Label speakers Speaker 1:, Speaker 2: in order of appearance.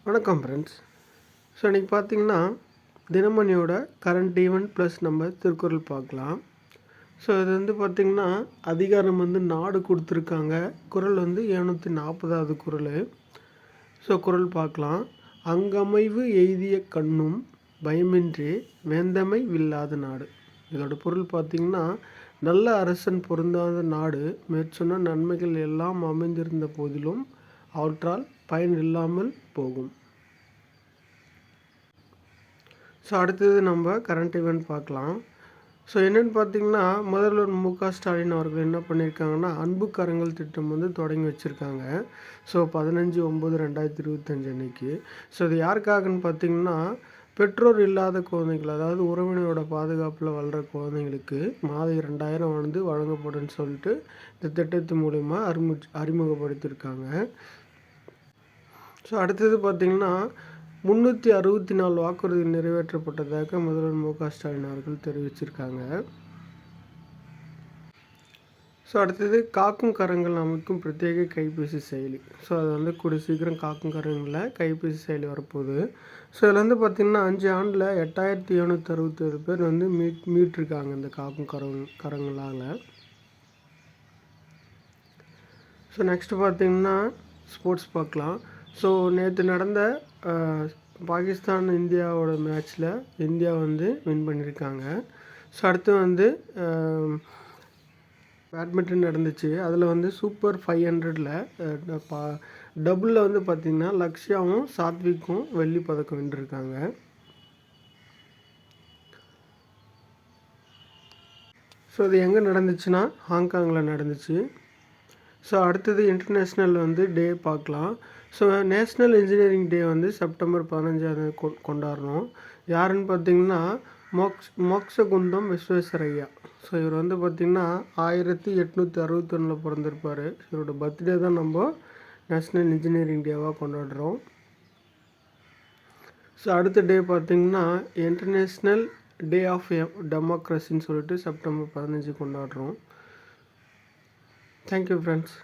Speaker 1: வணக்கம் friends. So இன்றைக்கி பார்த்திங்கன்னா தினமணியோட கரண்ட் ஈவெண்ட் ப்ளஸ் நம்ம திருக்குறள் பார்க்கலாம். ஸோ இது வந்து பார்த்திங்கன்னா அதிகாரம் வந்து நாடு கொடுத்துருக்காங்க. குறள் வந்து 740வது குறள். ஸோ குறள் பார்க்கலாம். அங்கமைவு எய்திய கண்ணும் பயமின்றி வேந்தமை வில்லாத நாடு. இதோட பொருள் பார்த்திங்கன்னா நல்ல அரசன் பொருந்தாத நாடு மேற்சொன்ன நன்மைகள் எல்லாம் அமைந்திருந்த போதிலும் அவற்றால் பயன் இல்லாமல் போகும். ஸோ அடுத்தது நம்ம கரண்ட் ஈவெண்ட் பார்க்கலாம். ஸோ என்னென்னு பார்த்தீங்கன்னா முதல்வர் மு.க. ஸ்டாலின் அவர்கள் என்ன பண்ணியிருக்காங்கன்னா அன்பு கரங்கள் திட்டம் வந்து தொடங்கி வச்சுருக்காங்க. ஸோ 15/9/2025 அன்னைக்கு. ஸோ இது யாருக்காகன்னு பார்த்தீங்கன்னா பெற்றோர் இல்லாத குழந்தைகள், அதாவது உறவினரோட பாதுகாப்பில் வளர்கிற குழந்தைங்களுக்கு மாதம் 2000 வந்து வழங்கப்படும்னு சொல்லிட்டு இந்த திட்டத்து மூலிமா அறிமுகப்படுத்தியிருக்காங்க. ஸோ அடுத்தது பார்த்திங்கன்னா 364 வாக்குறுதி நிறைவேற்றப்பட்டதாக முதல்வர் மு.க. ஸ்டாலின் அவர்கள் தெரிவிச்சிருக்காங்க. ஸோ அடுத்தது காக்கும் கரங்கள் அமைக்கும் பிரத்யேக கைபேசி செயலி. ஸோ அது வந்து கூடிய சீக்கிரம் காக்கும் கரங்களில் கைபேசி செயலி வரப்போகுது. ஸோ இதில் வந்து பார்த்திங்கன்னா 5 ஆண்டில் 8767 பேர் வந்து மீட்டிருக்காங்க இந்த காக்கும் கரங்களால். ஸோ நெக்ஸ்ட்டு பார்த்திங்கன்னா ஸ்போர்ட்ஸ் பார்க்கலாம். ஸோ நேற்று நடந்த பாகிஸ்தான் இந்தியாவோட மேட்ச்சில் இந்தியா வந்து வின் பண்ணியிருக்காங்க. ஸோ அடுத்து வந்து பேட்மிண்டன் நடந்துச்சு. அதில் வந்து சூப்பர் 500ல் டபுளில் வந்து பார்த்திங்கன்னா லக்ஷயாவும் சாத்விக்கும் வெள்ளி பதக்கம் வென்றிருக்காங்க. ஸோ இது எங்கே நடந்துச்சுன்னா ஹாங்காங்கில் நடந்துச்சு. ஸோ அடுத்தது இன்டர்நேஷ்னல் வந்து டே பார்க்கலாம். ஸோ நேஷ்னல் இன்ஜினியரிங் டே வந்து செப்டம்பர் 15 கொண்டாடுறோம். யாருன்னு பார்த்திங்கன்னா மோக்ஷகுண்டம் விஸ்வேஸ்வரய்யா. ஸோ இவர் வந்து பார்த்திங்கன்னா 1861 பிறந்திருப்பார். இவரோட பர்த்டே தான் நம்ம நேஷ்னல் இன்ஜினியரிங் டேவாக கொண்டாடுறோம். ஸோ அடுத்த டே பார்த்திங்கன்னா இன்டர்நேஷ்னல் டே ஆஃப் டெமோக்ரஸின்னு சொல்லிட்டு செப்டம்பர் 15 கொண்டாடுறோம். Thank you friends.